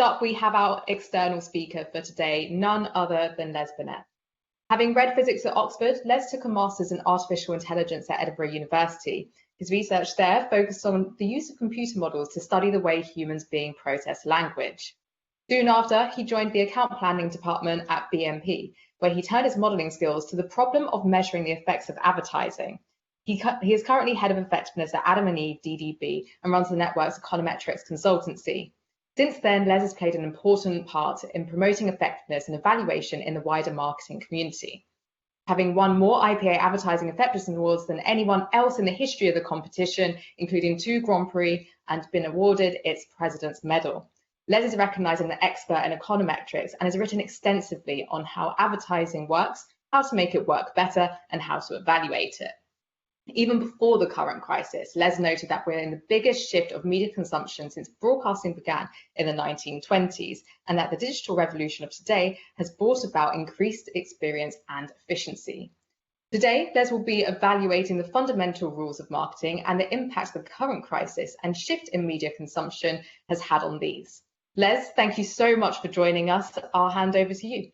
Up, we have our external speaker for today, none other than Les Burnett. Having read physics at Oxford, Les took a master's in artificial intelligence at Edinburgh University. His research there focused on the use of computer models to study the way humans beings process language. Soon after, he joined the account planning department at BNP, where he turned his modelling skills to the problem of measuring the effects of advertising. He is currently head of effectiveness at Adam & Eve DDB and runs the network's econometrics consultancy. Since then, Les has played an important part in promoting effectiveness and evaluation in the wider marketing community, having won more IPA advertising effectiveness awards than anyone else in the history of the competition, including 2 Grand Prix, and been awarded its President's Medal. Les is recognised as an expert in econometrics and has written extensively on how advertising works, how to make it work better, and how to evaluate it. Even before the current crisis, Les noted that we're in the biggest shift of media consumption since broadcasting began in the 1920s, and that the digital revolution of today has brought about increased experience and efficiency. Today, Les will be evaluating the fundamental rules of marketing and the impact the current crisis and shift in media consumption has had on these. Les, thank you so much for joining us. I'll hand over to you.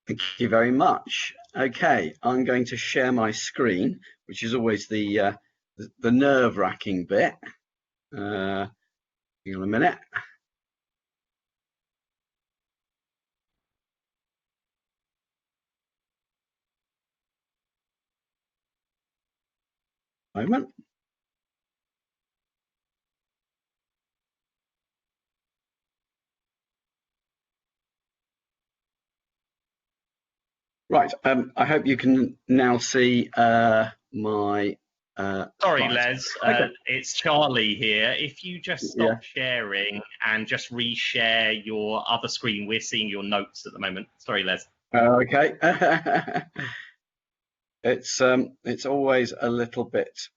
Thank you very much. Okay, I'm going to share my screen, which is always the nerve-wracking bit. Hang on a minute. Moment. Right, I hope you can now see my Sorry, slides. Les, Okay. it's Charlie here. If you just stop sharing and just reshare your other screen, we're seeing your notes at the moment. Sorry, Les. Okay. It's always a little bit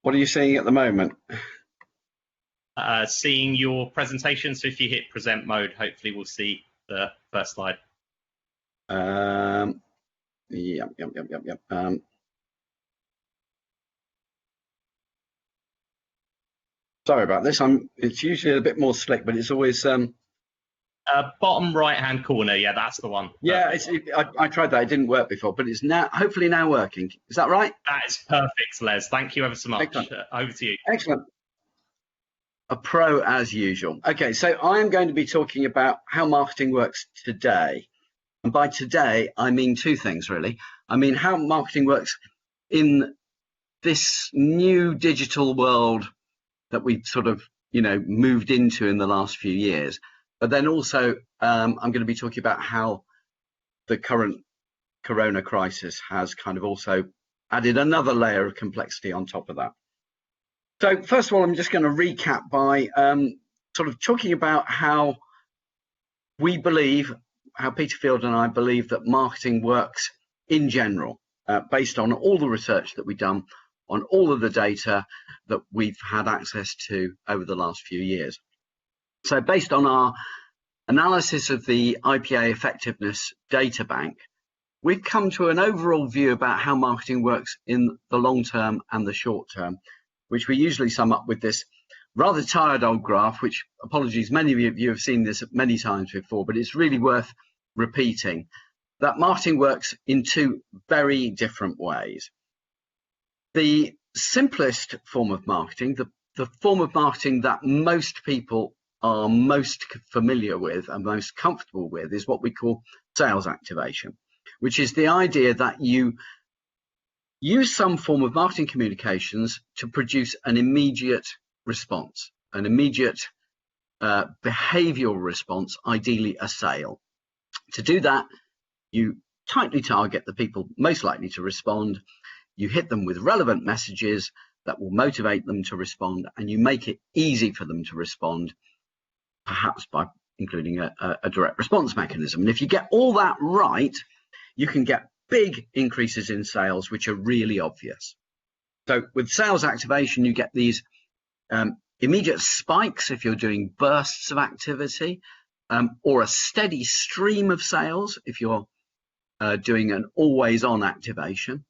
What are you seeing at the moment? Seeing your presentation. So if you hit present mode, hopefully we'll see the first slide. Yep. Sorry about this. It's usually a bit more slick, but it's always bottom right-hand corner. Yeah, that's the one. Yeah, I tried that. It didn't work before, but it's now hopefully now working. Is that right? That is perfect, Les. Thank you ever so much. Over to you. Excellent. A pro as usual. Okay, so I'm going to be talking about how marketing works today. And by today, I mean 2 things, really. I mean how marketing works in this new digital world that we've sort of, moved into in the last few years. But then also, I'm going to be talking about how the current corona crisis has kind of also added another layer of complexity on top of that. So first of all, I'm just going to recap by sort of talking about how Peter Field and I believe that marketing works in general, based on all the research that we've done, on all of the data that we've had access to over the last few years. So based on our analysis of the IPA effectiveness data bank, we've come to an overall view about how marketing works in the long term and the short term, which we usually sum up with this rather tired old graph, which, apologies, many of you have seen this many times before, but it's really worth repeating, that marketing works in 2 very different ways. The simplest form of marketing, the form of marketing that most people are most familiar with and most comfortable with, is what we call sales activation, which is the idea that you use some form of marketing communications to produce an immediate response, an immediate behavioral response, ideally a sale. To do that, you tightly target the people most likely to respond, you hit them with relevant messages that will motivate them to respond, and you make it easy for them to respond, perhaps by including a direct response mechanism. And if you get all that right, you can get big increases in sales, which are really obvious. So with sales activation, you get these immediate spikes if you're doing bursts of activity, or a steady stream of sales if you're doing an always-on activation.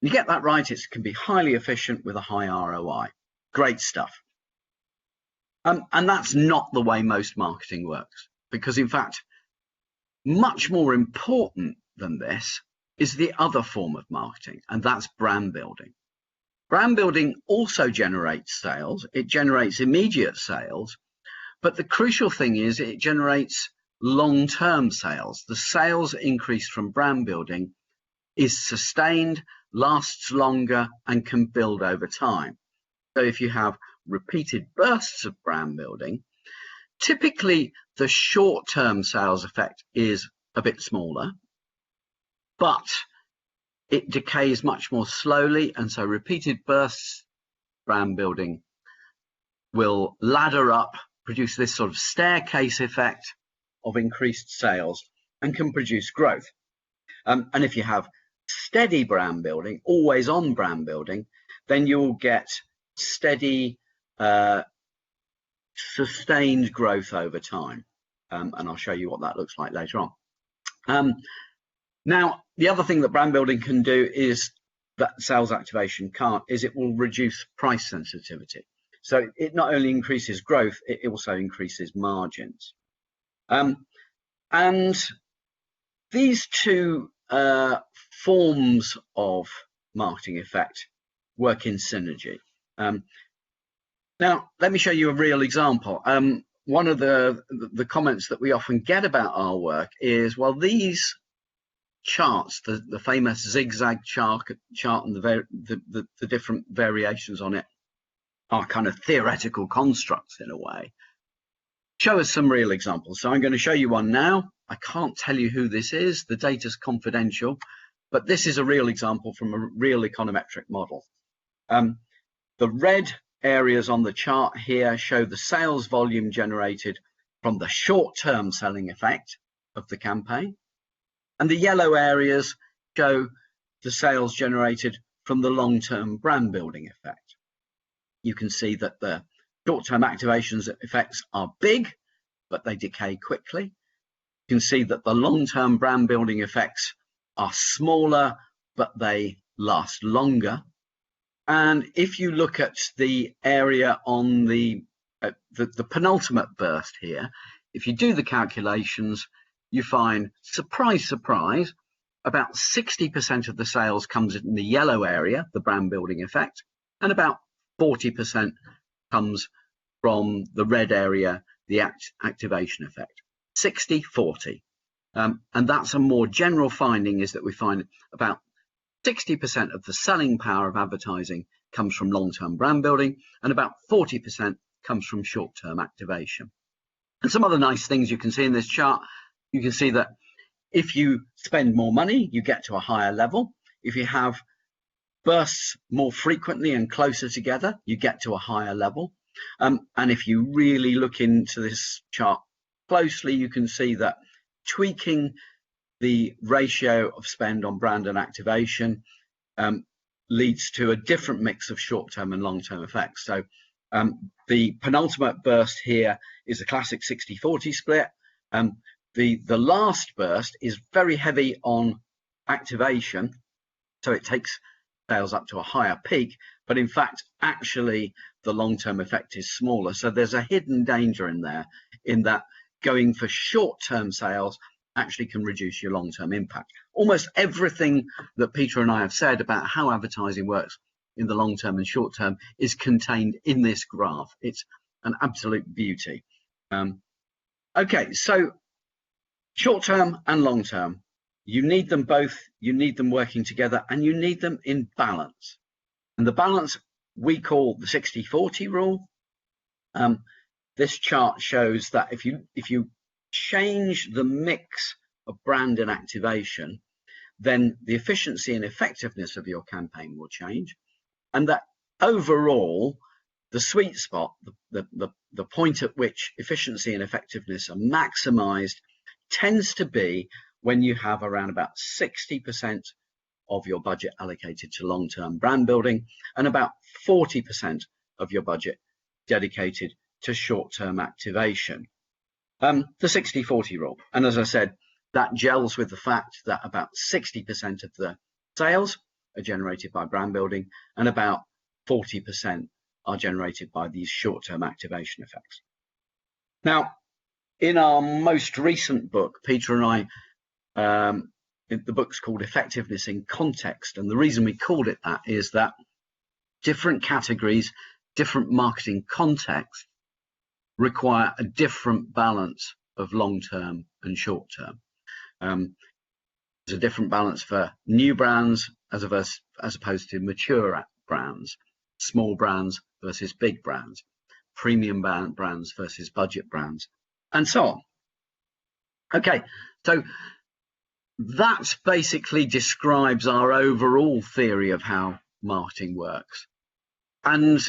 You get that right, it can be highly efficient with a high ROI. Great stuff. And that's not the way most marketing works, because in fact, much more important than this is the other form of marketing, and that's brand building. Brand building also generates sales. It generates immediate sales, but the crucial thing is it generates long-term sales. The sales increase from brand building is sustained, lasts longer, and can build over time. So if you have repeated bursts of brand building, typically the short-term sales effect is a bit smaller, but it decays much more slowly, and so repeated bursts brand building will ladder up, produce this sort of staircase effect of increased sales, and can produce growth. And if you have steady brand building, always on brand building, then you'll get steady, sustained growth over time. And I'll show you what that looks like later on. Now, the other thing that brand building can do is that sales activation can't, is it will reduce price sensitivity. So it not only increases growth, it also increases margins. And these two forms of marketing effect work in synergy. Now, let me show you a real example. One of the comments that we often get about our work is, well, these charts, the famous zigzag chart and the different variations on it are kind of theoretical constructs in a way. Show us some real examples. So I'm going to show you one now. I can't tell you who this is. The data's confidential, but this is a real example from a real econometric model. The red areas on the chart here show the sales volume generated from the short-term selling effect of the campaign. And the yellow areas show the sales generated from the long-term brand building effect. You can see that the short-term activations effects are big, but they decay quickly. You can see that the long-term brand building effects are smaller, but they last longer. And if you look at the area on the penultimate burst here, if you do the calculations, you find, surprise, surprise, about 60% of the sales comes in the yellow area, the brand building effect, and about 40% comes from the red area, the activation effect. 60-40. And that's a more general finding, is that we find about 60% of the selling power of advertising comes from long-term brand building, and about 40% comes from short-term activation. And some other nice things you can see in this chart. You can see that if you spend more money, you get to a higher level. If you have bursts more frequently and closer together, you get to a higher level. And if you really look into this chart closely, you can see that tweaking the ratio of spend on brand and activation leads to a different mix of short-term and long-term effects. So the penultimate burst here is a classic 60-40 split. The last burst is very heavy on activation, so it takes sales up to a higher peak, but in fact, actually, the long-term effect is smaller. So there's a hidden danger in there, in that going for short-term sales actually can reduce your long-term impact. Almost everything that Peter and I have said about how advertising works in the long-term and short-term is contained in this graph. It's an absolute beauty. Okay, so short-term and long-term, you need them both, you need them working together, and you need them in balance. And the balance we call the 60-40 rule. This chart shows that if you change the mix of brand and activation, then the efficiency and effectiveness of your campaign will change, and that overall the sweet spot, the point at which efficiency and effectiveness are maximized, tends to be when you have around about 60% of your budget allocated to long-term brand building and about 40% of your budget dedicated to short-term activation. The 60-40 rule. And as I said, that gels with the fact that about 60% of the sales are generated by brand building and about 40% are generated by these short-term activation effects. Now, in our most recent book, Peter and I, the book's called Effectiveness in Context. And the reason we called it that is that different categories, different marketing contexts require a different balance of long-term and short-term. There's a different balance for new brands as opposed to mature brands, small brands versus big brands, premium brands versus budget brands, and so on. Okay, so that basically describes our overall theory of how marketing works. And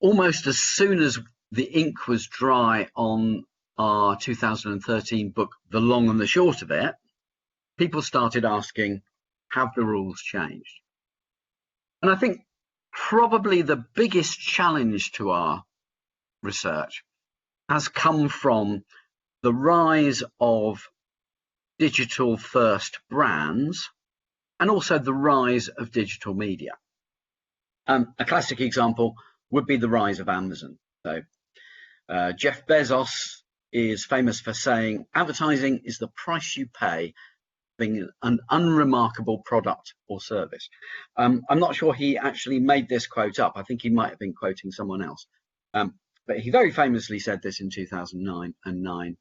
almost as soon as the ink was dry on our 2013 book, The Long and the Short of It, people started asking, have the rules changed? And I think probably the biggest challenge to our research has come from the rise of digital first brands and also the rise of digital media. A classic example would be the rise of Amazon. So Jeff Bezos is famous for saying advertising is the price you pay being an unremarkable product or service. I'm not sure he actually made this quote up. I think he might have been quoting someone else. But he very famously said this in 2009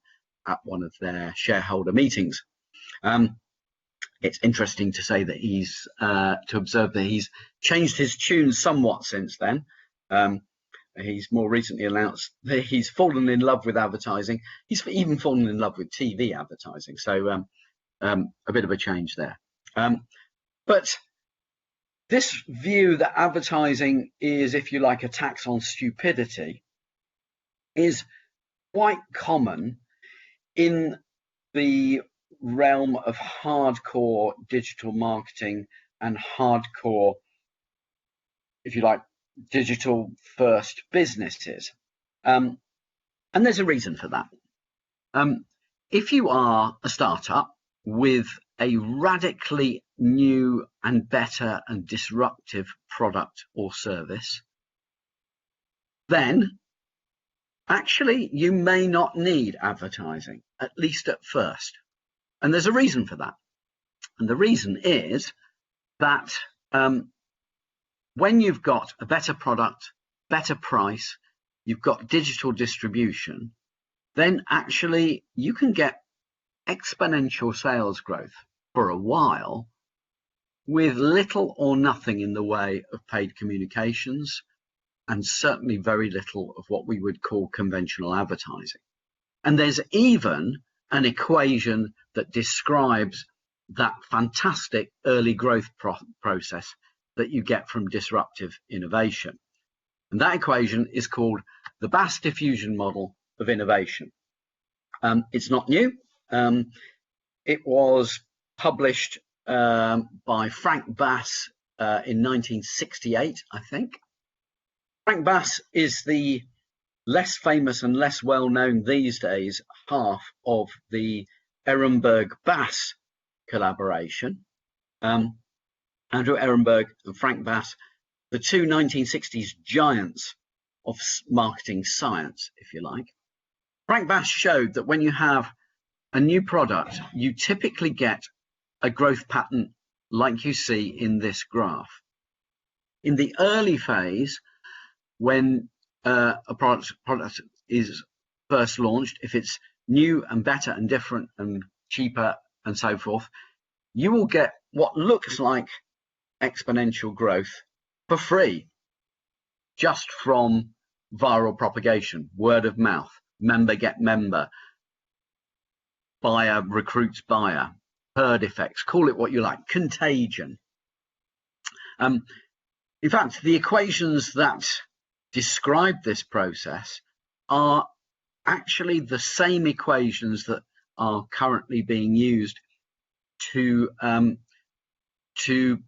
at one of their shareholder meetings. It's interesting to say that to observe that he's changed his tune somewhat since then. He's more recently announced that he's fallen in love with advertising. He's even fallen in love with TV advertising. So a bit of a change there. But this view that advertising is, if you like, a tax on stupidity is quite common in the realm of hardcore digital marketing and hardcore, if you like, digital first businesses. And there's a reason for that. If you are a startup with a radically new and better and disruptive product or service, then actually you may not need advertising, at least at first. And there's a reason for that. And the reason is that when you've got a better product, better price, you've got digital distribution, then actually you can get exponential sales growth for a while with little or nothing in the way of paid communications, and certainly very little of what we would call conventional advertising. And there's even an equation that describes that fantastic early growth process that you get from disruptive innovation. And that equation is called the Bass diffusion model of innovation. It's not new. It was published by Frank Bass in 1968, I think. Frank Bass is the less famous and less well known these days half of the Ehrenberg-Bass collaboration. Andrew Ehrenberg and Frank Bass, the two 1960s giants of marketing science, if you like. Frank Bass showed that when you have a new product, you typically get a growth pattern like you see in this graph. In the early phase, when a product is first launched, if it's new and better and different and cheaper and so forth, you will get what looks like exponential growth for free, just from viral propagation, word of mouth, member get member, buyer recruits buyer, herd effects, call it what you like, contagion. In fact, the equations that describe this process are actually the same equations that are currently being used to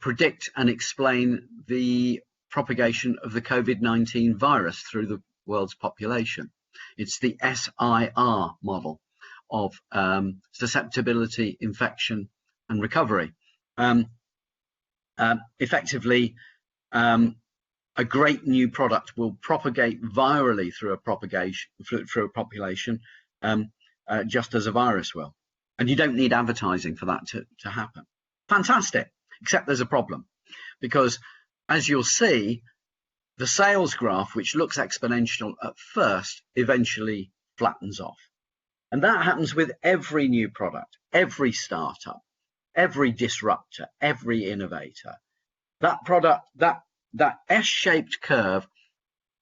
predict and explain the propagation of the COVID-19 virus through the world's population. It's the SIR model of susceptibility, infection, and recovery. Effectively, a great new product will propagate virally through a population, just as a virus will. And you don't need advertising for that to happen. Fantastic, except there's a problem, because as you'll see, the sales graph, which looks exponential at first, eventually flattens off. And that happens with every new product, every startup, every disruptor, every innovator. That product, that S-shaped curve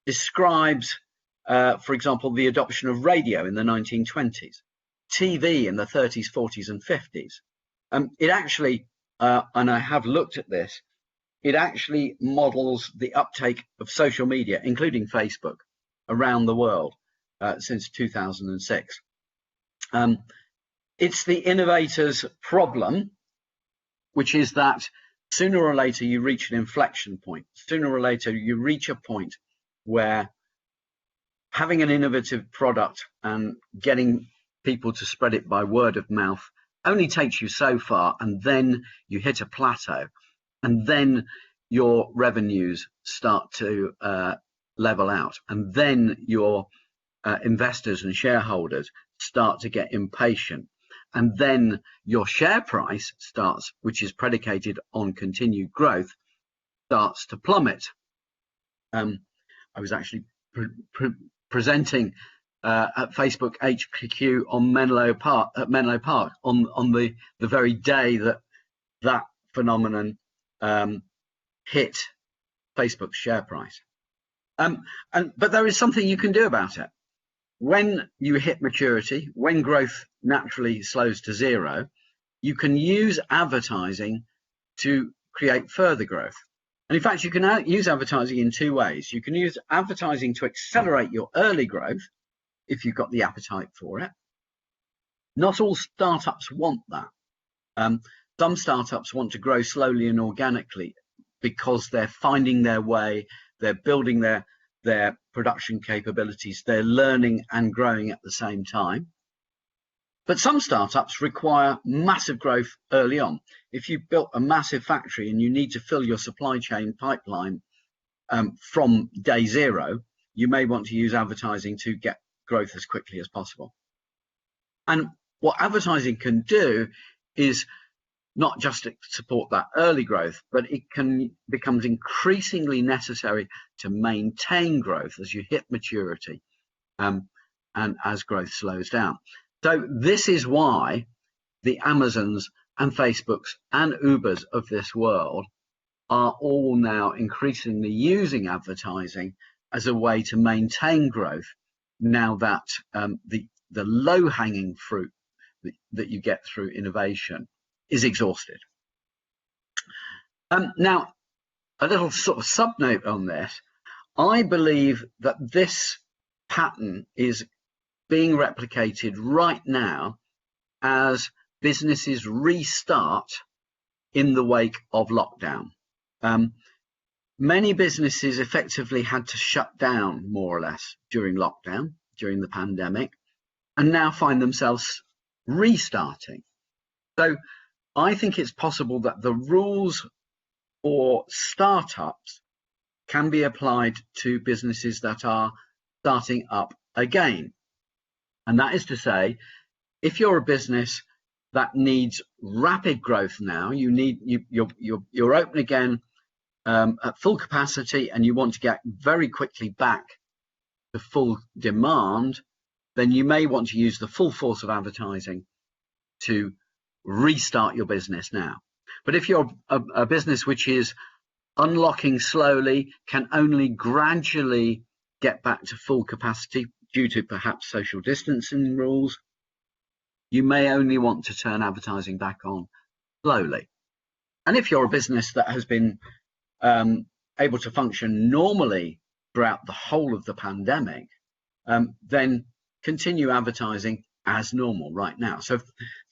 describes, for example, the adoption of radio in the 1920s, TV in the 30s, 40s, and 50s. It actually, and I have looked at this, it actually models the uptake of social media, including Facebook, around the world since 2006. It's the innovator's problem, which is that sooner or later you reach an inflection point. Sooner or later you reach a point where having an innovative product and getting people to spread it by word of mouth only takes you so far, and then you hit a plateau, and then your revenues start to level out, and then your investors and shareholders start to get impatient, and then your share price starts, which is predicated on continued growth, starts to plummet. I was actually presenting at Facebook HQ on Menlo Park, on the very day that phenomenon hit Facebook's share price. But there is something you can do about it. When you hit maturity, when growth naturally slows to zero, you can use advertising to create further growth. And in fact, you can use advertising in two ways. You can use advertising to accelerate your early growth if you've got the appetite for it. Not all startups want that. Some startups want to grow slowly and organically because they're finding their way, they're building their production capabilities, they're learning and growing at the same time. But some startups require massive growth early on. If you've built a massive factory and you need to fill your supply chain pipeline from day zero, you may want to use advertising to get growth as quickly as possible. And what advertising can do is not just to support that early growth, but it becomes increasingly necessary to maintain growth as you hit maturity and as growth slows down. So this is why the Amazons and Facebooks and Ubers of this world are all now increasingly using advertising as a way to maintain growth, now that the low-hanging fruit that you get through innovation is exhausted. Now, a little sort of subnote on this, I believe that this pattern is being replicated right now as businesses restart in the wake of lockdown. Many businesses effectively had to shut down more or less during lockdown, during the pandemic, and now find themselves restarting. So I think it's possible that the rules for startups can be applied to businesses that are starting up again. And that is to say, if you're a business that needs rapid growth now, you're open again at full capacity and you want to get very quickly back to full demand, then you may want to use the full force of advertising to restart your business now. But if you're a business which is unlocking slowly, can only gradually get back to full capacity due to perhaps social distancing rules, you may only want to turn advertising back on slowly. And if you're a business that has been able to function normally throughout the whole of the pandemic, then continue advertising as normal right now. So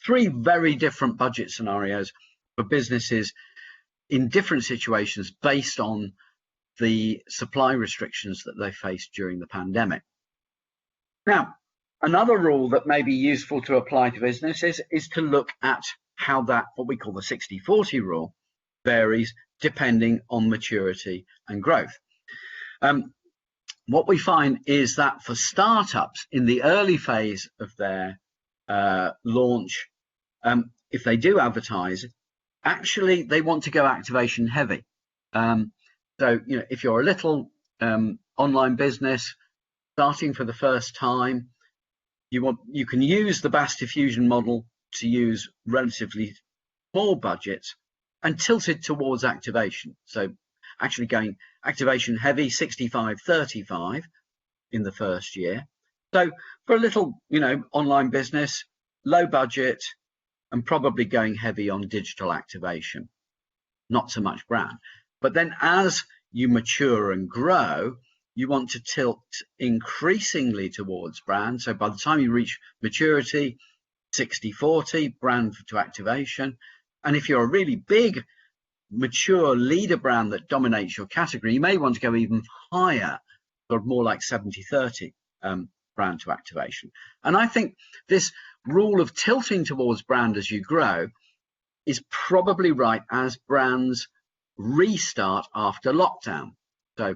3 very different budget scenarios for businesses in different situations based on the supply restrictions that they faced during the pandemic. Now, another rule that may be useful to apply to businesses is to look at how that, what we call the 60-40 rule, varies depending on maturity and growth. What we find is that for startups in the early phase of their launch, if they do advertise, actually they want to go activation heavy. So, you know, if you're a little online business starting for the first time, you can use the BAS diffusion model to use relatively small budgets and tilt it towards activation. So actually going activation heavy, 65-35 in the first year. So for a little, you know, online business, low budget and probably going heavy on digital activation, not so much brand. But then as you mature and grow, you want to tilt increasingly towards brand. So by the time you reach maturity, 60-40 brand to activation. And if you're a really big, mature leader brand that dominates your category, you may want to go even higher, or more like 70-30 brand to activation. And I think this rule of tilting towards brand as you grow is probably right as brands restart after lockdown. So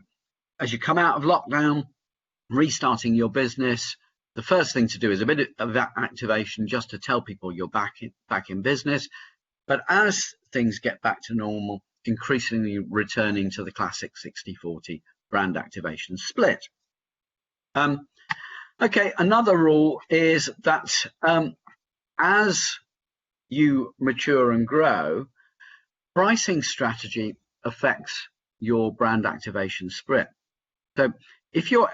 as you come out of lockdown, restarting your business, the first thing to do is a bit of that activation just to tell people you're back in business. But as things get back to normal, increasingly returning to the classic 60-40 brand activation split. Okay, another rule is that as you mature and grow, pricing strategy affects your brand activation split. So if you're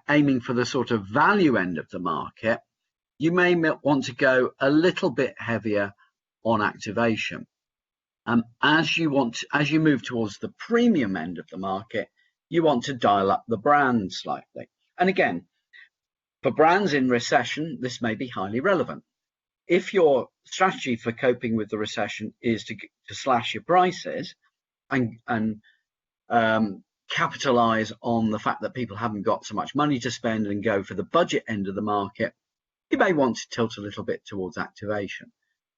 aiming for the sort of value end of the market, you may want to go a little bit heavier on activation. As you move towards the premium end of the market, you want to dial up the brand slightly. And again, for brands in recession, this may be highly relevant. If your strategy for coping with the recession is to slash your prices and capitalize on the fact that people haven't got so much money to spend and go for the budget end of the market, you may want to tilt a little bit towards activation.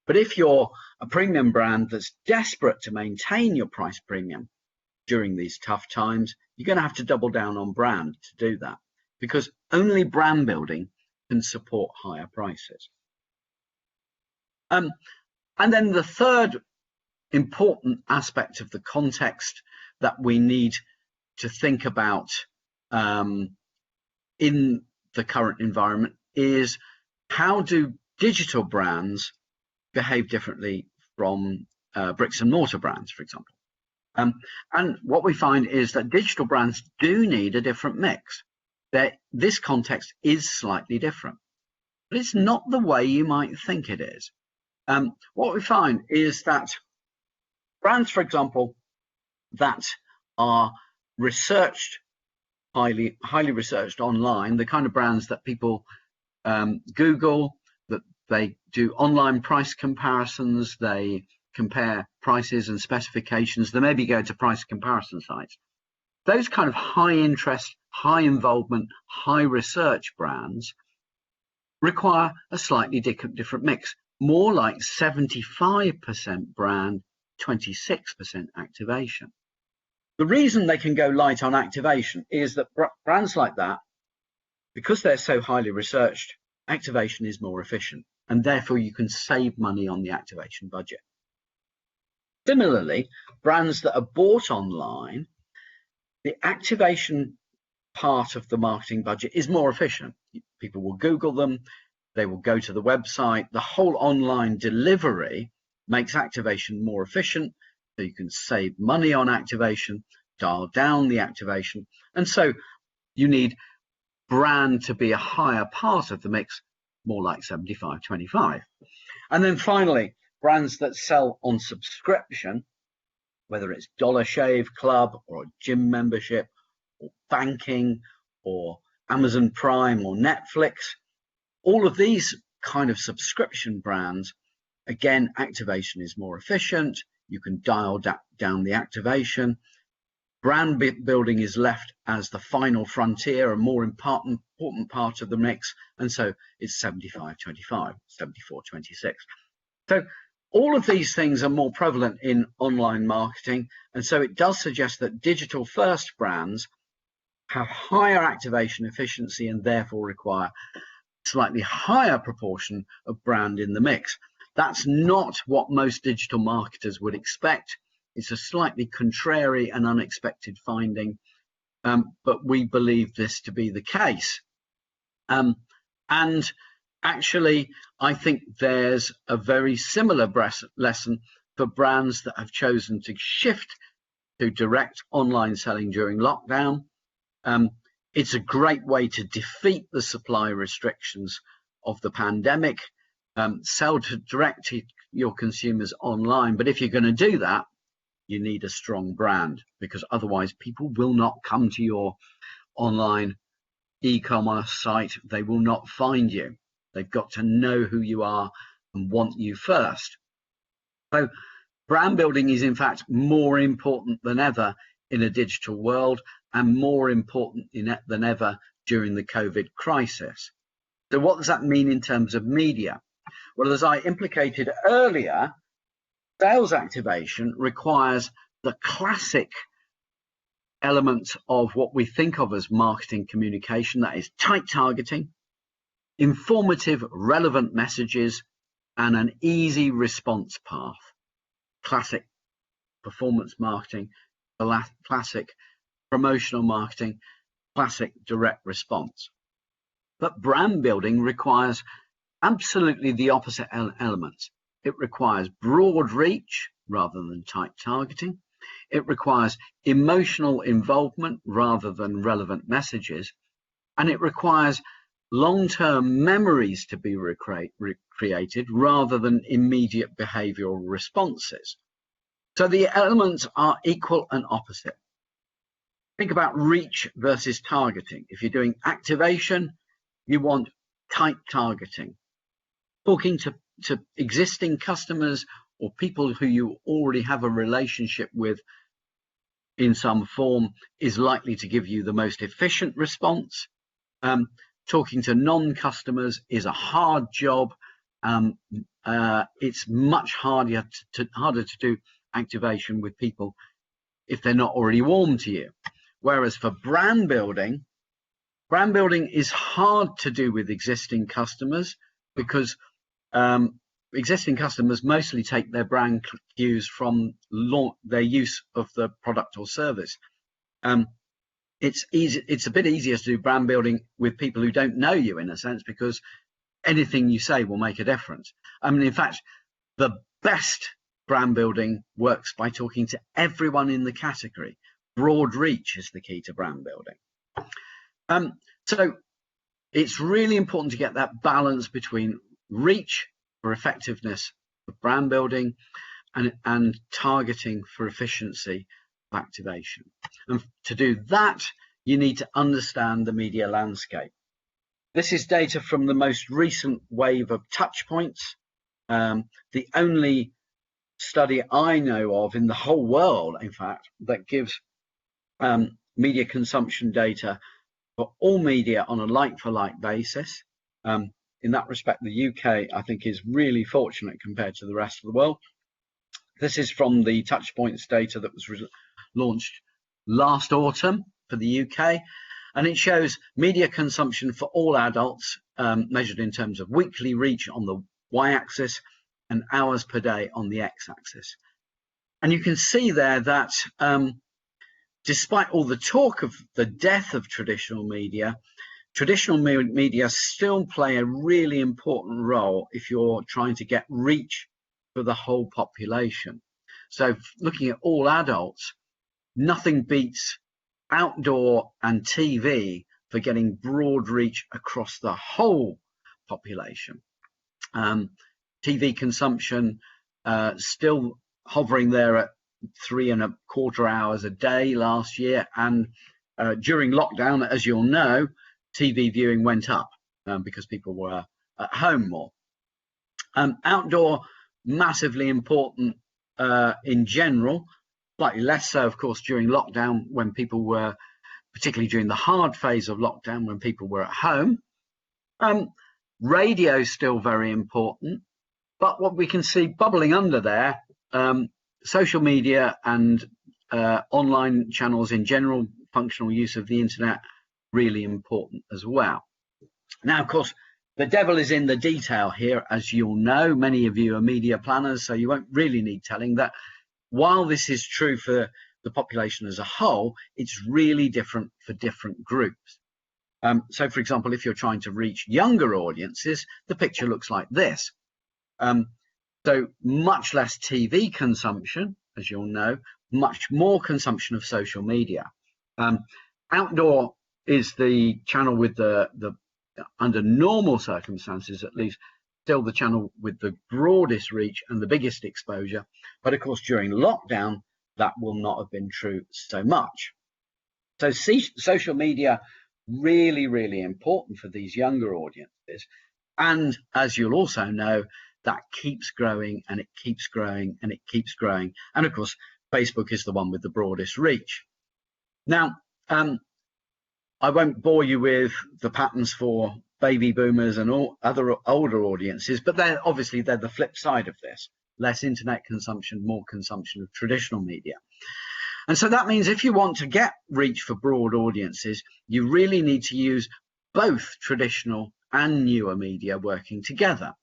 But if you're a premium brand that's desperate to maintain your price premium during these tough times, you're going to have to double down on brand to do that, because only brand building can support higher prices. And then the third important aspect of the context that we need to think about in the current environment is, how do digital brands behave differently from bricks and mortar brands, for example? And what we find is that digital brands do need a different mix. This context is slightly different, but it's not the way you might think it is. What we find is that brands, for example, that are researched, highly researched online, the kind of brands that people Google, that they do online price comparisons, they compare prices and specifications, they maybe go to price comparison sites. Those kind of high interest, high involvement, high research brands require a slightly different mix, more like 75% brand, 26% activation. The reason they can go light on activation is that brands like that, because they're so highly researched, activation is more efficient, and therefore you can save money on the activation budget. Similarly, brands that are bought online, the activation part of the marketing budget is more efficient. People will Google them, they will go to the website. The whole online delivery makes activation more efficient, so you can save money on activation, dial down the activation, and so you need brand to be a higher part of the mix, more like 75-25. And then finally, brands that sell on subscription, whether it's Dollar Shave Club or a gym membership or banking or Amazon Prime or Netflix, all of these kind of subscription brands, again, activation is more efficient. You can dial down the activation. Brand building is left as the final frontier, a more important part of the mix, and so it's 75-25, 74-26. So all of these things are more prevalent in online marketing, and so it does suggest that digital first brands have higher activation efficiency and therefore require a slightly higher proportion of brand in the mix. That's not what most digital marketers would expect. It's a slightly contrary and unexpected finding, but we believe this to be the case. And actually, I think there's a very similar lesson for brands that have chosen to shift to direct online selling during lockdown. It's a great way to defeat the supply restrictions of the pandemic, sell to direct to your consumers online. But if you're going to do that, you need a strong brand, because otherwise people will not come to your online e-commerce site. They will not find you. They've got to know who you are and want you first. So brand building is in fact more important than ever in a digital world, and more important than ever during the COVID crisis. So what does that mean in terms of media? Well, as I implicated earlier, sales activation requires the classic elements of what we think of as marketing communication, that is tight targeting, informative, relevant messages, and an easy response path. Classic performance marketing, classic promotional marketing, classic direct response. But brand building requires absolutely the opposite elements. It requires broad reach rather than tight targeting. It requires emotional involvement rather than relevant messages. And it requires long-term memories to be recreated rather than immediate behavioral responses. So the elements are equal and opposite. Think about reach versus targeting. If you're doing activation, you want tight targeting. Talking to existing customers or people who you already have a relationship with in some form is likely to give you the most efficient response. Talking to non-customers is a hard job. It's much harder to do activation with people if they're not already warm to you. Whereas for brand building is hard to do with existing customers, because existing customers mostly take their brand cues from their use of the product or service. It's a bit easier to do brand building with people who don't know you, in a sense, because anything you say will make a difference. I mean, in fact, the best brand building works by talking to everyone in the category. Broad reach is the key to brand building. So it's really important to get that balance between reach for effectiveness of brand building and targeting for efficiency of activation. And to do that, you need to understand the media landscape. This is data from the most recent wave of touch points. The only study I know of in the whole world, in fact, that gives media consumption data for all media on a like-for-like basis. In that respect, the UK, I think, is really fortunate compared to the rest of the world. This is from the Touchpoints data that was launched last autumn for the UK, and it shows media consumption for all adults, measured in terms of weekly reach on the y-axis and hours per day on the x-axis. And you can see there that despite all the talk of the death of traditional media still play a really important role if you're trying to get reach for the whole population. So looking at all adults, nothing beats outdoor and TV for getting broad reach across the whole population. TV consumption still hovering there at 3.25 hours a day last year, and during lockdown, as you'll know, TV viewing went up because people were at home more. Outdoor, massively important in general, Slightly less so, of course, during lockdown, when people were, particularly during the hard phase of lockdown, when people were at home. Radio is still very important, but what we can see bubbling under there, social media and online channels in general, functional use of the internet, really important as well. Now, of course, the devil is in the detail here, as you'll know. Many of you are media planners, so you won't really need telling that while this is true for the population as a whole, it's really different for different groups. So, for example, if you're trying to reach younger audiences, the picture looks like this. So much less TV consumption, as you'll know, much more consumption of social media. Outdoor is the channel with the under normal circumstances, at least, still the channel with the broadest reach and the biggest exposure. But of course, during lockdown, that will not have been true so much. So social media, really, really important for these younger audiences. And as you'll also know, that keeps growing and it keeps growing and it keeps growing. And of course, Facebook is the one with the broadest reach. Now, I won't bore you with the patterns for baby boomers and all other older audiences, but they're the flip side of this. Less internet consumption, more consumption of traditional media. And so that means if you want to get reach for broad audiences, you really need to use both traditional and newer media working together.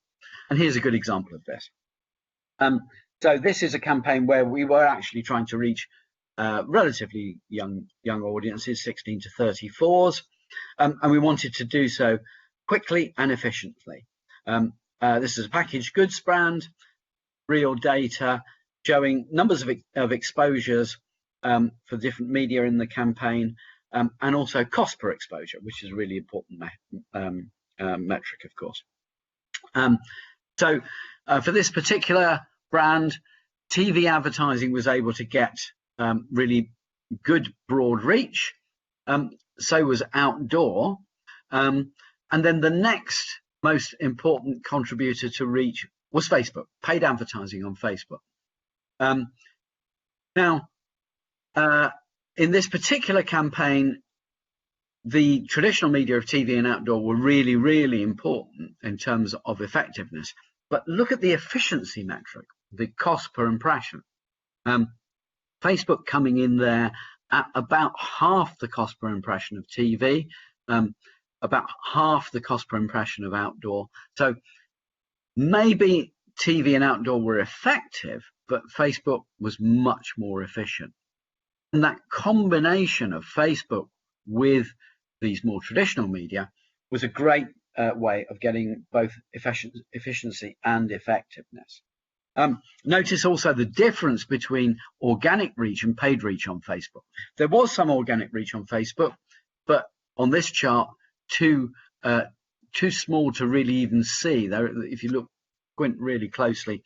And here's a good example of this. So this is a campaign where we were actually trying to reach relatively young audiences, 16 to 34s, and we wanted to do so quickly and efficiently. This is a packaged goods brand, real data showing numbers of exposures for different media in the campaign, and also cost per exposure, which is a really important metric, of course. So for this particular brand, TV advertising was able to get really good broad reach. So was outdoor. And then the next most important contributor to reach was Facebook, paid advertising on Facebook. Now, in this particular campaign, the traditional media of TV and outdoor were really, really important in terms of effectiveness. But look at the efficiency metric, the cost per impression. Facebook coming in there at about half the cost per impression of TV, about half the cost per impression of outdoor. So maybe TV and outdoor were effective, but Facebook was much more efficient. And that combination of Facebook with these more traditional media was a great way of getting both efficiency and effectiveness. Notice also the difference between organic reach and paid reach on Facebook. There was some organic reach on Facebook, but on this chart, too small to really even see. If you squint really closely,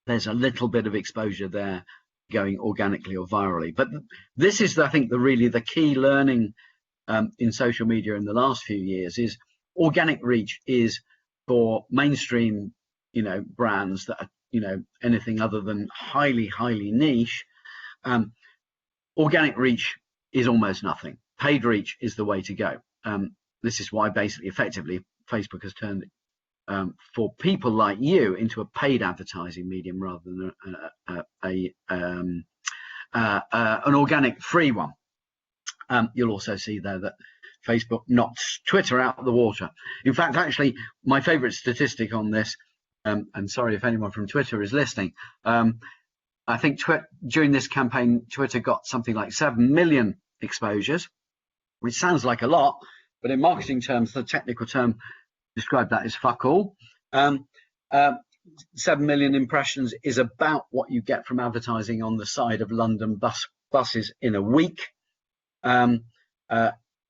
there's a little bit of exposure there going organically or virally. But this is, I think, really the key learning in social media in the last few years is organic reach is for mainstream, brands that are, anything other than highly, highly niche. Organic reach is almost nothing. Paid reach is the way to go. This is why basically effectively Facebook has turned for people like you into a paid advertising medium rather than an organic free one. You'll also see there that Facebook knocks Twitter out of the water. In fact, actually, my favorite statistic on this, and sorry if anyone from Twitter is listening, I think during this campaign, Twitter got something like 7 million exposures, which sounds like a lot, but in marketing terms, the technical term described that as fuck all. 7 million impressions is about what you get from advertising on the side of London buses in a week.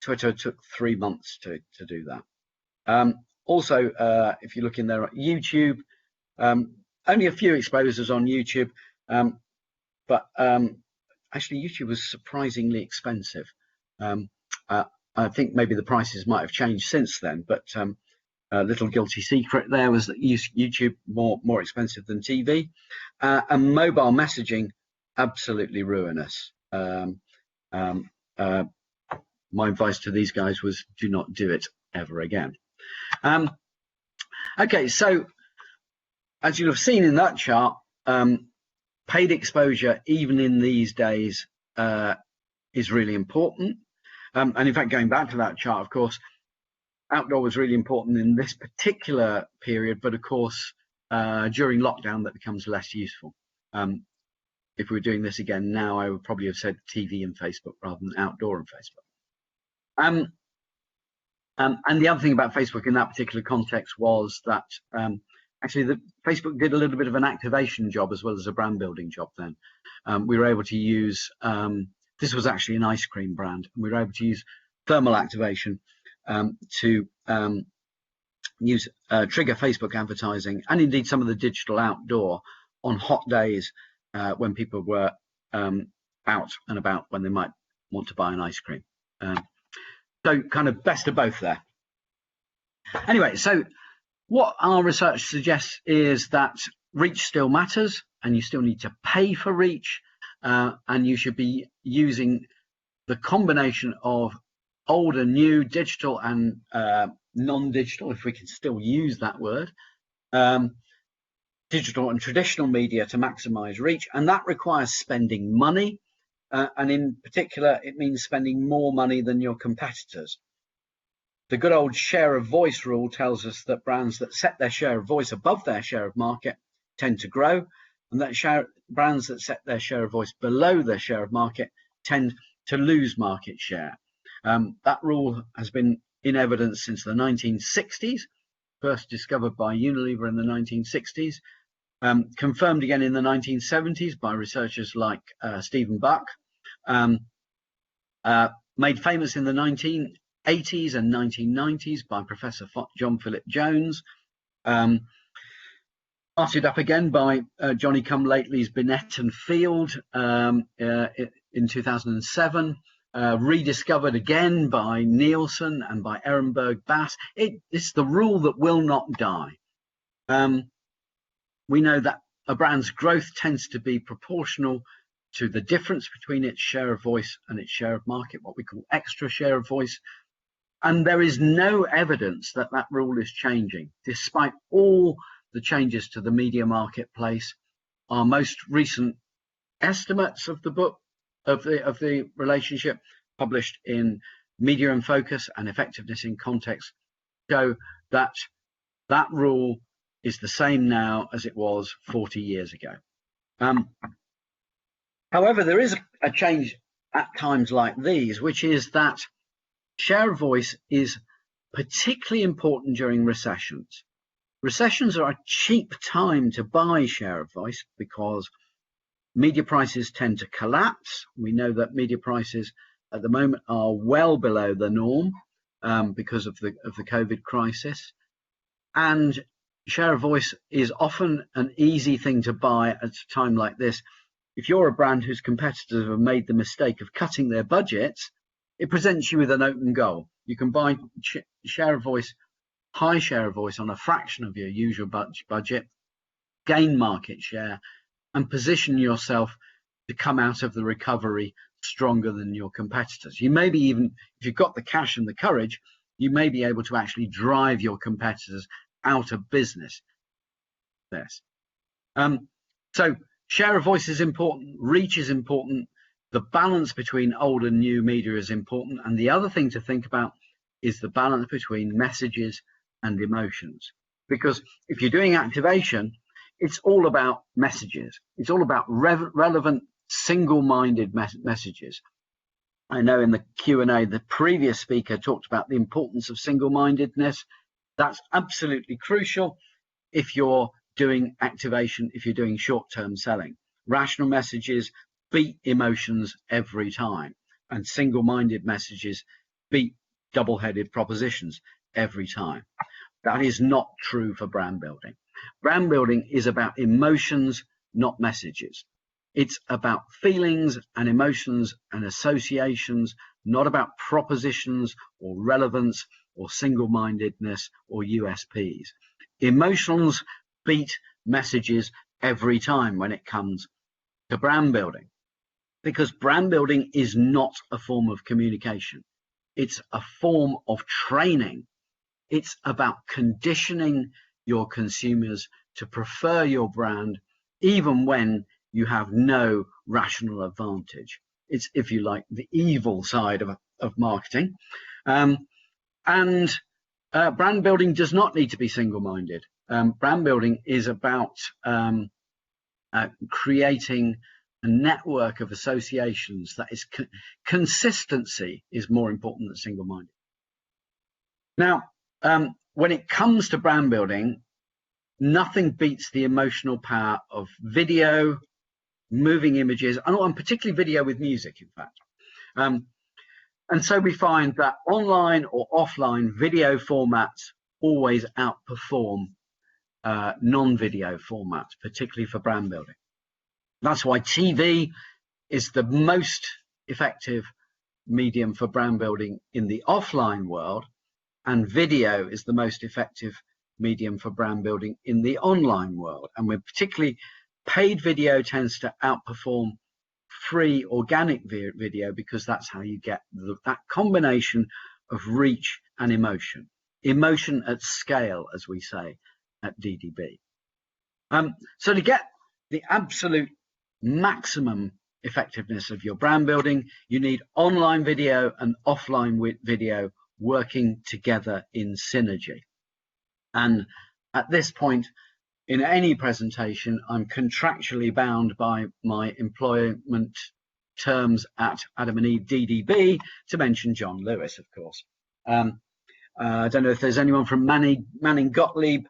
Twitter took 3 months to do that. Also, if you look in there at YouTube, only a few exposures on YouTube, but actually YouTube was surprisingly expensive. I think maybe the prices might have changed since then, but a little guilty secret there was that YouTube more expensive than TV, and mobile messaging absolutely ruinous. My advice to these guys was do not do it ever again. Okay, so as you'll have seen in that chart, paid exposure, even in these days, is really important. And in fact, going back to that chart, of course, outdoor was really important in this particular period, but of course, during lockdown, that becomes less useful. If we were doing this again now, I would probably have said TV and Facebook rather than outdoor and Facebook. And the other thing about Facebook in that particular context was that actually the Facebook did a little bit of an activation job as well as a brand building job then. We were able to use, this was actually an ice cream brand, and we were able to use thermal activation to trigger Facebook advertising, and indeed some of the digital outdoor on hot days when people were out and about, when they might want to buy an ice cream. So kind of best of both there. Anyway, so what our research suggests is that reach still matters, and you still need to pay for reach, and you should be using the combination of old and new, digital and non-digital, if we can still use that word, digital and traditional media to maximize reach, and that requires spending money, and in particular it means spending more money than your competitors. The good old share of voice rule tells us that brands that set their share of voice above their share of market tend to grow, and that brands that set their share of voice below their share of market tend to lose market share. That rule has been in evidence since the 1960s, first discovered by Unilever in the 1960s, confirmed again in the 1970s by researchers like Stephen Buck, made famous in the 1980s and 1990s by Professor John Philip Jones, started up again by Johnny Come Lately's Binet and Field in 2007, rediscovered again by Nielsen and by Ehrenberg Bass. It's the rule that will not die. We know that a brand's growth tends to be proportional to the difference between its share of voice and its share of market, what we call extra share of voice. And there is no evidence that that rule is changing, despite all the changes to the media marketplace. Our most recent estimates of the book, of the relationship, published in Media in Focus and Effectiveness in Context, show that that rule is the same now as it was 40 years ago. However, there is a change at times like these, which is that share of voice is particularly important during recessions. Recessions are a cheap time to buy share of voice because media prices tend to collapse. We know that media prices at the moment are well below the norm because of the COVID crisis, and share of voice is often an easy thing to buy at a time like this. If you're a brand whose competitors have made the mistake of cutting their budgets, it presents you with an open goal. You can buy share of voice, high share of voice on a fraction of your usual budget, gain market share, and position yourself to come out of the recovery stronger than your competitors. You may be even, if you've got the cash and the courage, you may be able to actually drive your competitors out of business. So share of voice is important, reach is important, the balance between old and new media is important, and the other thing to think about is the balance between messages and emotions. Because if you're doing activation, it's all about messages. It's all about relevant, single-minded messages. I know in the Q&A, the previous speaker talked about the importance of single-mindedness. That's absolutely crucial if you're doing activation, if you're doing short-term selling. Rational messages beat emotions every time, and single-minded messages beat double-headed propositions every time. That is not true for brand building. Brand building is about emotions, not messages. It's about feelings and emotions and associations, not about propositions or relevance or single-mindedness or USPs. Emotions beat messages every time when it comes to brand building, because brand building is not a form of communication. It's a form of training. It's about conditioning your consumers to prefer your brand, even when you have no rational advantage. It's, if you like, the evil side of marketing. Brand building does not need to be single-minded. Brand building is about creating a network of associations that is consistency is more important than single-minded. Now, when it comes to brand building, nothing beats the emotional power of video, moving images, and particularly video with music, in fact. And so we find that online or offline video formats always outperform non-video formats, particularly for brand building. That's why TV is the most effective medium for brand building in the offline world, and video is the most effective medium for brand building in the online world. And we're particularly, paid video tends to outperform free organic video, because that's how you get that combination of reach and emotion at scale, as we say at DDB. So to get the absolute maximum effectiveness of your brand building, you need online video and offline video working together in synergy. And at this point in any presentation, I'm contractually bound by my employment terms at Adam and Eve DDB to mention John Lewis, of course. I don't know if there's anyone from Manning Gottlieb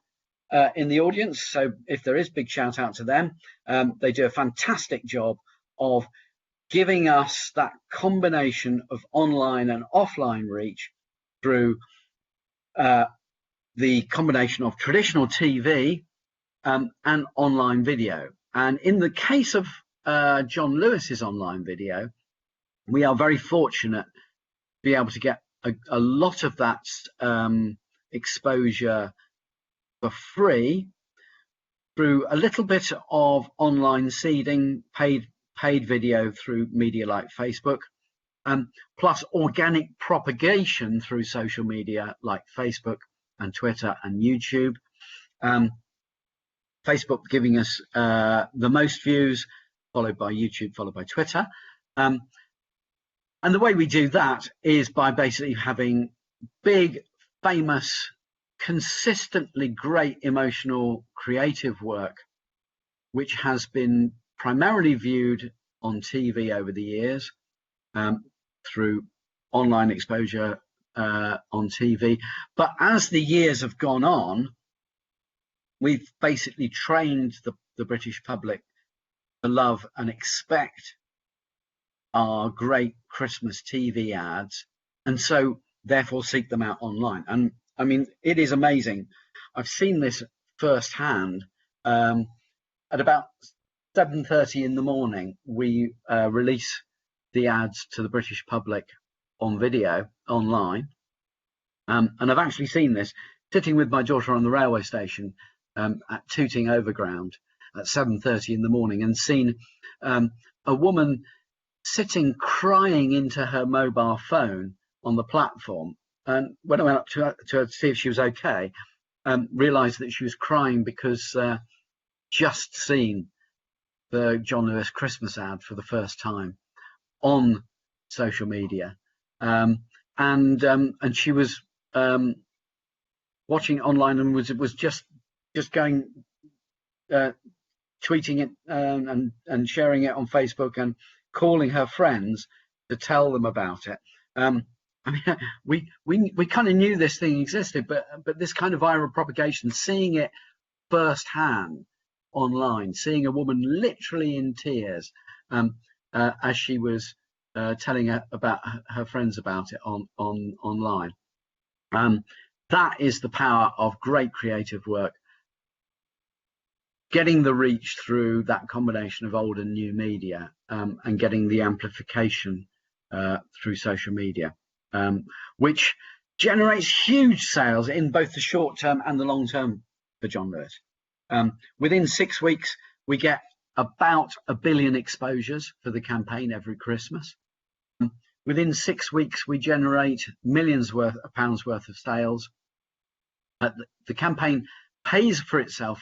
in the audience, so if there is, big shout out to them. They do a fantastic job of giving us that combination of online and offline reach through the combination of traditional TV and online video. And in the case of John Lewis's online video, we are very fortunate to be able to get a lot of that exposure for free through a little bit of online seeding, paid video through media like Facebook, plus organic propagation through social media like Facebook and Twitter and YouTube. Facebook giving us the most views, followed by YouTube, followed by Twitter. And the way we do that is by basically having big, famous, consistently great emotional creative work, which has been primarily viewed on TV over the years, through online exposure on TV. But as the years have gone on, we've basically trained the British public to love and expect our great Christmas TV ads, and so therefore seek them out online. And I mean, it is amazing. I've seen this firsthand. At about 7:30 in the morning, we release the ads to the British public on video online. And I've actually seen this sitting with my daughter on the railway station at Tooting Overground at 7:30 in the morning, and seen a woman sitting crying into her mobile phone on the platform. And when I went up to her to see if she was okay, realised that she was crying because just seen the John Lewis Christmas ad for the first time on social media, and she was watching it online and was just going tweeting it and sharing it on Facebook and calling her friends to tell them about it. I mean, we kind of knew this thing existed, but this kind of viral propagation, seeing it firsthand online, seeing a woman literally in tears as she was telling about her friends about it online. That is the power of great creative work, getting the reach through that combination of old and new media, and getting the amplification through social media, which generates huge sales in both the short term and the long term for John Lewis. Within 6 weeks, we get about 1 billion exposures for the campaign every Christmas. Within 6 weeks, we generate millions of pounds worth of sales. The campaign pays for itself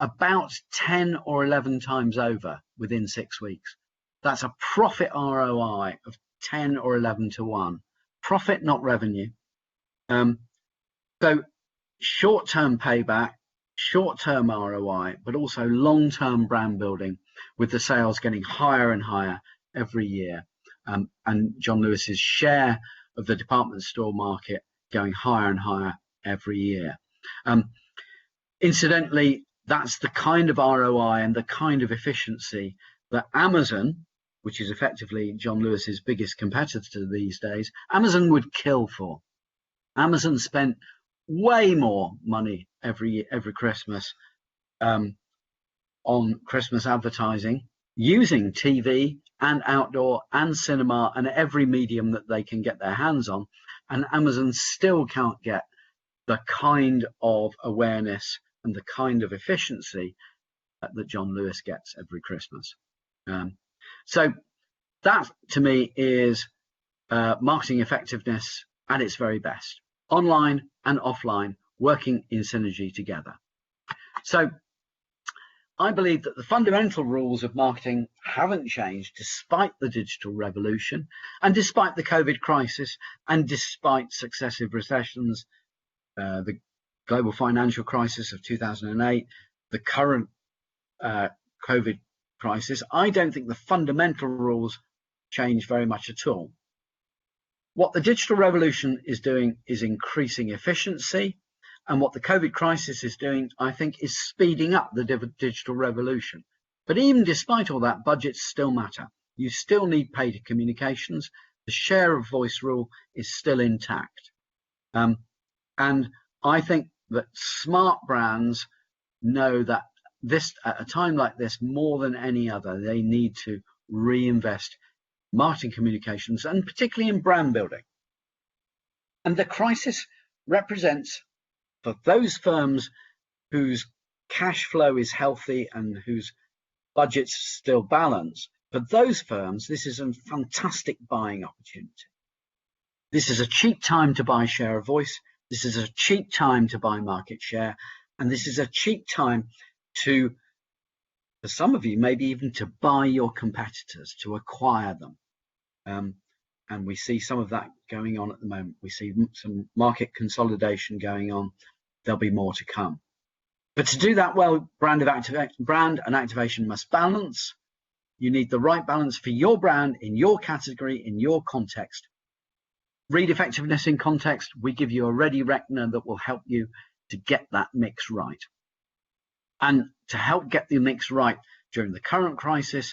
about 10 or 11 times over within 6 weeks. That's a profit ROI of 10 or 11 to 1. Profit, not revenue. So short-term payback, short-term ROI, but also long-term brand building, with the sales getting higher and higher every year. And John Lewis's share of the department store market going higher and higher every year. Incidentally, that's the kind of ROI and the kind of efficiency that Amazon, which is effectively John Lewis's biggest competitor these days, Amazon would kill for. Amazon spent way more money every Christmas on Christmas advertising, using TV and outdoor and cinema and every medium that they can get their hands on, and Amazon still can't get the kind of awareness and the kind of efficiency that John Lewis gets every Christmas. So that, to me, is marketing effectiveness at its very best. Online and offline working in synergy together. So I believe that the fundamental rules of marketing haven't changed despite the digital revolution and despite the COVID crisis and despite successive recessions, the global financial crisis of 2008, the current COVID crisis. I don't think the fundamental rules change very much at all. What the digital revolution is doing is increasing efficiency, and what the COVID crisis is doing, I think, is speeding up the digital revolution. But even despite all that, budgets still matter. You still need paid communications. The share of voice rule is still intact. And I think that smart brands know that this, at a time like this, more than any other, they need to reinvest marketing communications, and particularly in brand building. And the crisis represents, for those firms whose cash flow is healthy and whose budgets still balance, for those firms, this is a fantastic buying opportunity. This is a cheap time to buy share of voice. This is a cheap time to buy market share. And this is a cheap time to, for some of you, maybe even to buy your competitors, to acquire them. And we see some of that going on at the moment. We see some market consolidation going on. There'll be more to come. But to do that well, brand and activation must balance. You need the right balance for your brand, in your category, in your context. Read Effectiveness in Context. We give you a ready reckoner that will help you to get that mix right. And to help get the mix right during the current crisis,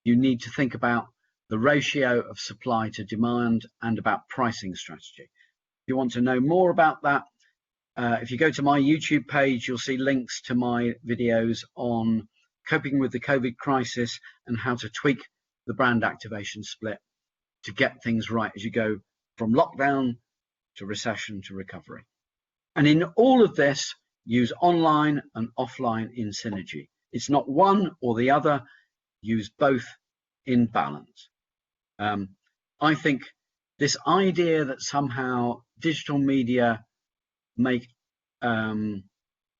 you need to think about the ratio of supply to demand and about pricing strategy. If you want to know more about that, if you go to my YouTube page, you'll see links to my videos on coping with the COVID crisis and how to tweak the brand activation split to get things right as you go from lockdown to recession to recovery. And in all of this, use online and offline in synergy. It's not one or the other, use both in balance. I think this idea that somehow digital media make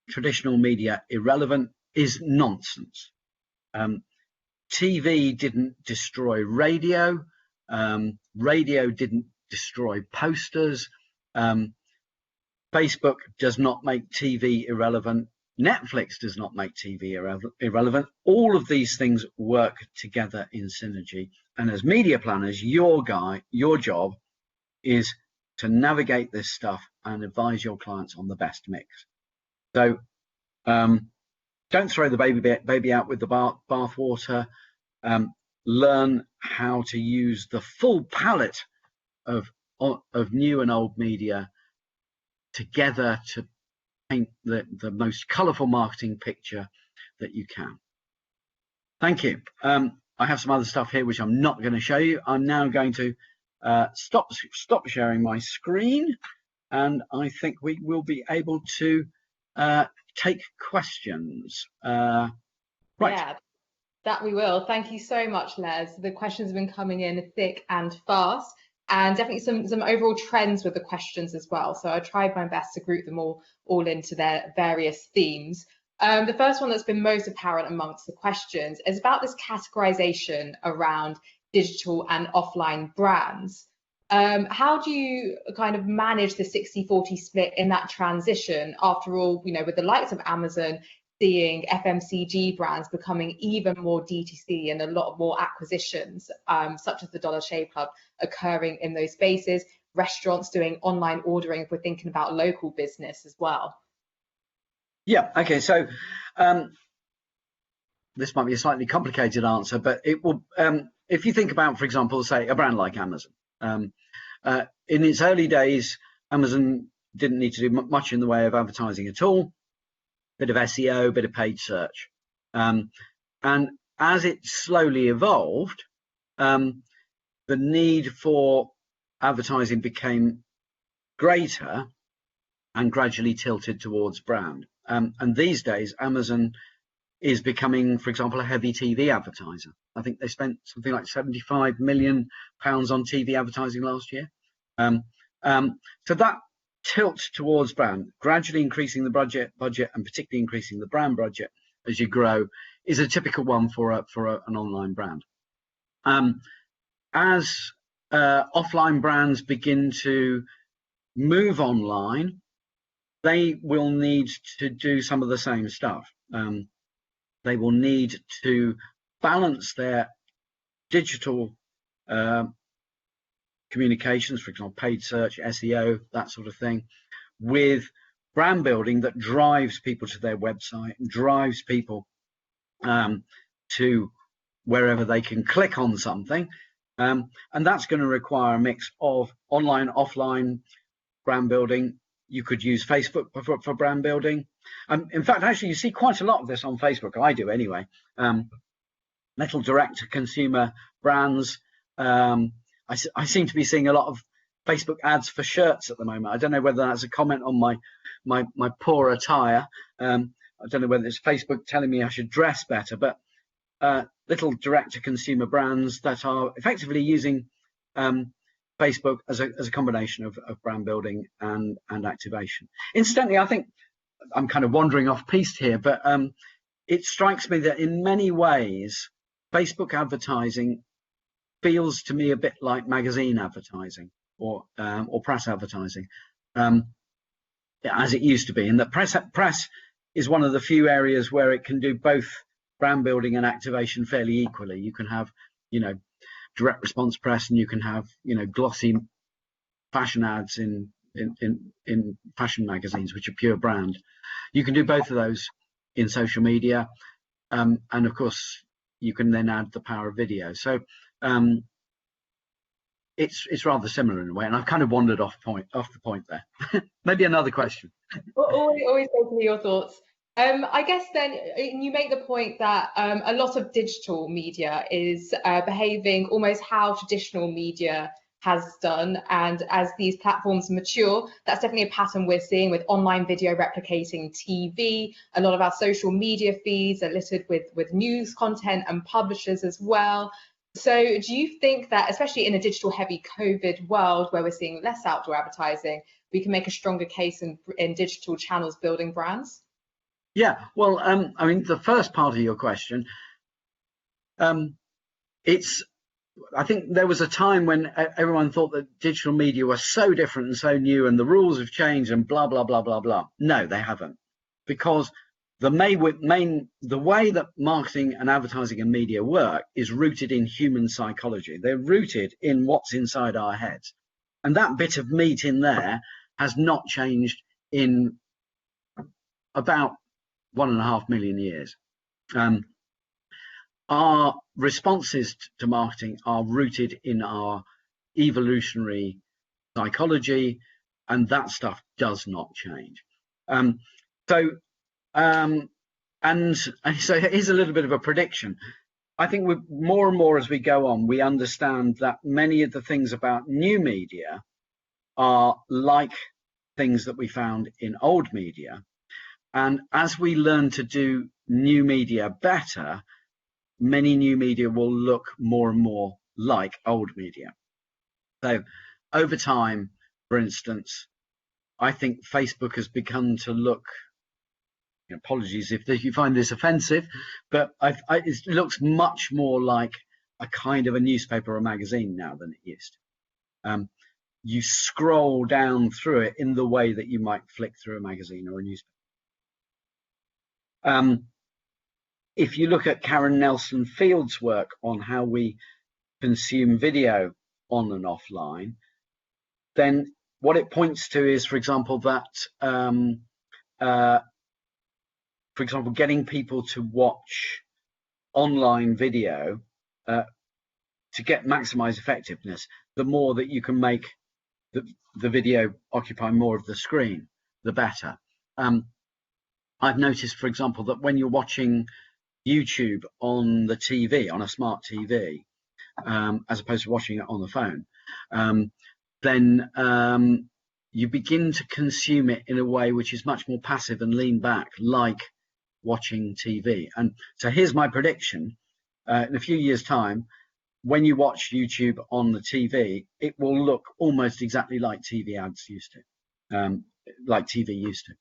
traditional media irrelevant is nonsense. TV didn't destroy radio. Radio didn't destroy posters. Facebook does not make TV irrelevant. Netflix does not make TV irrelevant. All of these things work together in synergy. And as media planners, your job is to navigate this stuff and advise your clients on the best mix. So don't throw the baby out with the bathwater. Learn how to use the full palette of new and old media together to paint the most colourful marketing picture that you can. Thank you. I have some other stuff here which I'm not going to show you. I'm now going to stop sharing my screen, and I think we will be able to take questions. Right. Yeah. That we will. Thank you so much, Les. The questions have been coming in thick and fast, and definitely some overall trends with the questions as well. So I tried my best to group them all into their various themes. The first one that's been most apparent amongst the questions is about this categorization around digital and offline brands. How do you kind of manage the 60-40 split in that transition? After all, with the likes of Amazon seeing FMCG brands becoming even more DTC and a lot more acquisitions, such as the Dollar Shave Club, occurring in those spaces, restaurants doing online ordering if we're thinking about local business as well. Yeah, okay, so this might be a slightly complicated answer, but it will, if you think about, for example, say a brand like Amazon, in its early days, Amazon didn't need to do much in the way of advertising at all. Bit of SEO, bit of paid search. And as it slowly evolved, the need for advertising became greater and gradually tilted towards brand. And these days, Amazon is becoming, for example, a heavy TV advertiser. I think they spent something like £75 million on TV advertising last year. So that tilt towards brand, gradually increasing the budget, and particularly increasing the brand budget as you grow, is a typical one for an online brand. As offline brands begin to move online, they will need to do some of the same stuff. They will need to balance their digital communications, for example, paid search, SEO, that sort of thing, with brand building that drives people to their website and drives people to wherever they can click on something. And that's going to require a mix of online, offline brand building. You could use Facebook for brand building. In fact, actually, you see quite a lot of this on Facebook. I do anyway. Little direct-to-consumer brands. I seem to be seeing a lot of Facebook ads for shirts at the moment. I don't know whether that's a comment on my poor attire. I don't know whether it's Facebook telling me I should dress better, but little direct-to-consumer brands that are effectively using Facebook as a combination of brand building and activation. Incidentally, I think I'm kind of wandering off piste here, but it strikes me that in many ways, Facebook advertising feels to me a bit like magazine advertising or press advertising, as it used to be. And that press is one of the few areas where it can do both brand building and activation fairly equally. You can have, direct response press, and you can have, glossy fashion ads in fashion magazines, which are pure brand. You can do both of those in social media, and of course you can then add the power of video. So it's rather similar in a way, and I've kind of wandered off the point there. Maybe another question. Always open to your thoughts. I guess then you make the point that a lot of digital media is behaving almost how traditional media has done, and as these platforms mature, that's definitely a pattern we're seeing with online video replicating TV. A lot of our social media feeds are littered with news content and publishers as well. So do you think that, especially in a digital heavy COVID world where we're seeing less outdoor advertising, we can make a stronger case in digital channels building brands? Yeah, well, I mean, the first part of your question, I think there was a time when everyone thought that digital media was so different and so new and the rules have changed and blah, blah, blah, blah, blah. No, they haven't. Because the way that marketing and advertising and media work is rooted in human psychology. They're rooted in what's inside our heads. And that bit of meat in there has not changed in about 1.5 million years. Our responses to marketing are rooted in our evolutionary psychology, and that stuff does not change. And so here's a little bit of a prediction. I think more and more as we go on, we understand that many of the things about new media are like things that we found in old media. And as we learn to do new media better, many new media will look more and more like old media. So over time, for instance, I think Facebook has begun to look, apologies if you find this offensive, but it looks much more like a kind of a newspaper or a magazine now than it used to. You scroll down through it in the way that you might flick through a magazine or a newspaper. If you look at Karen Nelson Field's work on how we consume video on and offline, then what it points to is, for example, that for example, getting people to watch online video to get maximize effectiveness, the more that you can make the video occupy more of the screen, the better. I've noticed, for example, that when you're watching YouTube on the TV, on a smart TV, as opposed to watching it on the phone, then you begin to consume it in a way which is much more passive and lean back, like watching TV. And so here's my prediction. In a few years' time, when you watch YouTube on the TV, it will look almost exactly like TV ads used to, like TV used to.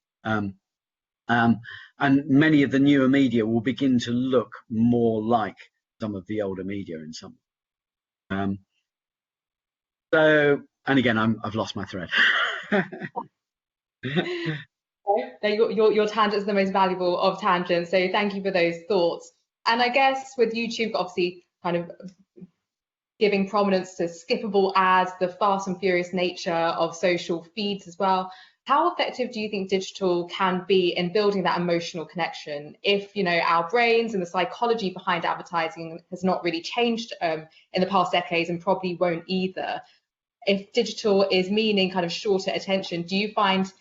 And many of the newer media will begin to look more like some of the older media in some. So, and again, I've lost my thread. Your tangent is the most valuable of tangents, so thank you for those thoughts. And I guess with YouTube, obviously, kind of giving prominence to skippable ads, the fast and furious nature of social feeds as well. How effective do you think digital can be in building that emotional connection if, our brains and the psychology behind advertising has not really changed in the past decades and probably won't either? If digital is meaning kind of shorter attention, do you find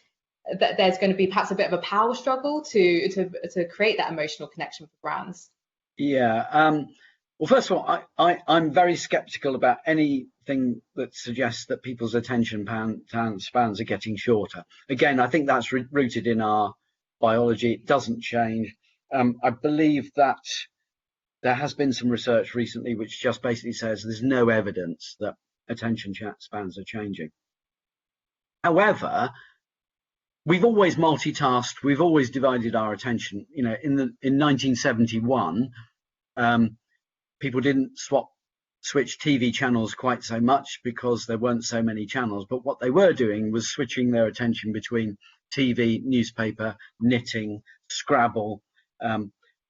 that there's going to be perhaps a bit of a power struggle to create that emotional connection for brands? Yeah. Well, first of all, I'm very skeptical about anything that suggests that people's attention spans are getting shorter. Again, I think that's rooted in our biology. It doesn't change. I believe that there has been some research recently which just basically says there's no evidence that attention spans are changing. However, we've always multitasked. We've always divided our attention. In 1971. People didn't switch TV channels quite so much because there weren't so many channels, but what they were doing was switching their attention between TV, newspaper, knitting, Scrabble,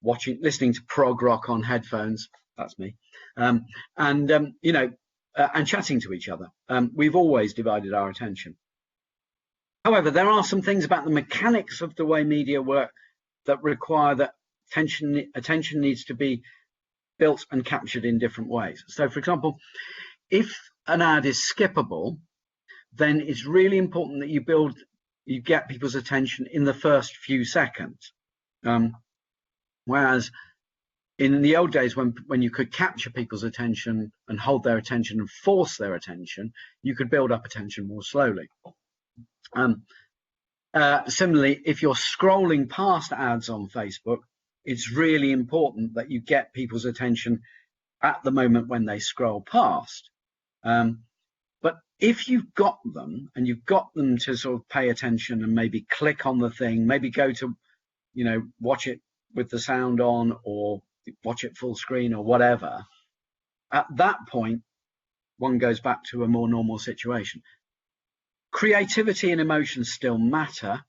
listening to prog rock on headphones. That's me. And chatting to each other. We've always divided our attention. However, there are some things about the mechanics of the way media work that require that attention needs to be built and captured in different ways. So, for example, if an ad is skippable, then it's really important that you get people's attention in the first few seconds. Whereas in the old days, when you could capture people's attention and hold their attention and force their attention, you could build up attention more slowly. Similarly, if you're scrolling past ads on Facebook, it's really important that you get people's attention at the moment when they scroll past. But if you've got them and you've got them to sort of pay attention and maybe click on the thing, maybe go to, watch it with the sound on or watch it full screen or whatever, at that point, one goes back to a more normal situation. Creativity and emotions still matter.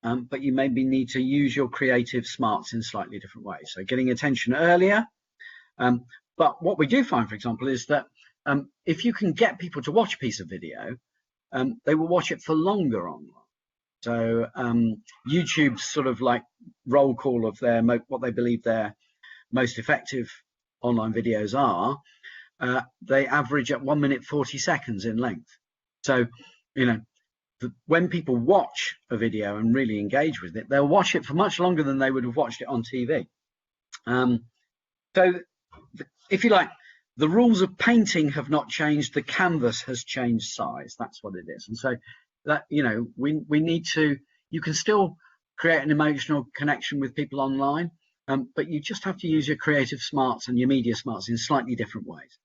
But you maybe need to use your creative smarts in slightly different ways. So getting attention earlier. But what we do find, for example, is that if you can get people to watch a piece of video, they will watch it for longer online. So YouTube's sort of like roll call of what they believe their most effective online videos are, they average at 1 minute 40 seconds in length. So, when people watch a video and really engage with it, they'll watch it for much longer than they would have watched it on TV. So if you like, the rules of painting have not changed. The canvas has changed size. That's what it is. And so that, we need to, you can still create an emotional connection with people online, but you just have to use your creative smarts and your media smarts in slightly different ways.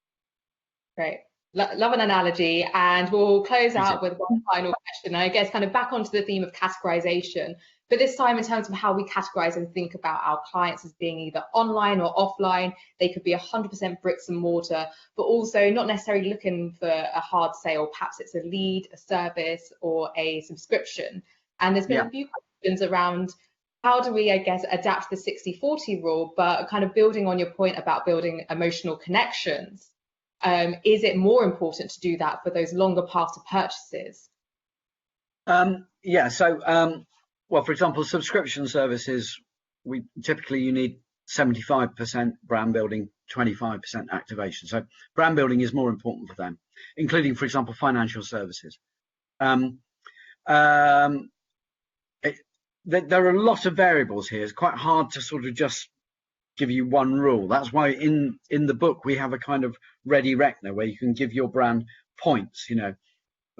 Great. Love an analogy, and we'll close out with one final question. I guess kind of back onto the theme of categorization, but this time in terms of how we categorize and think about our clients as being either online or offline. They could be 100% bricks and mortar, but also not necessarily looking for a hard sale. Perhaps it's a lead, a service, or a subscription. And there's been a few questions around how do we, I guess, adapt the 60-40 rule, but kind of building on your point about building emotional connections. Is it more important to do that for those longer path to purchases? Well, for example, subscription services, you need 75% brand building, 25% activation. So brand building is more important for them, including, for example, financial services. There are a lot of variables here. It's quite hard to sort of just give you one rule. That's why in the book we have a kind of ready reckoner where you can give your brand points, a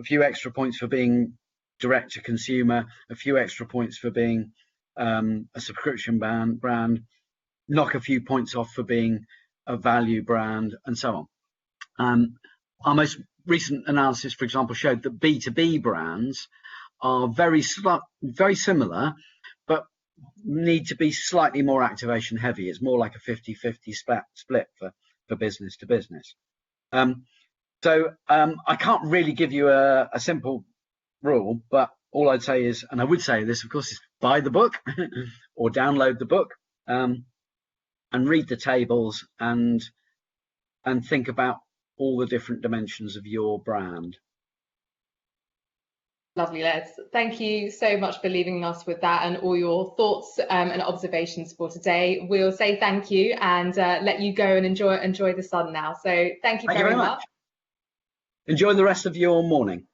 few extra points for being direct to consumer, a few extra points for being a subscription brand, knock a few points off for being a value brand, and so on. Our most recent analysis, for example, showed that B2B brands are very similar, but need to be slightly more activation heavy. It's more like a 50-50 split for business to business. So I can't really give you a simple rule, but all I'd say is, and I would say this, of course, is buy the book or download the book and read the tables and think about all the different dimensions of your brand. Lovely, Les. Thank you so much for leaving us with that and all your thoughts and observations for today. We'll say thank you and let you go and enjoy the sun now. So thank you very much. Enjoy the rest of your morning.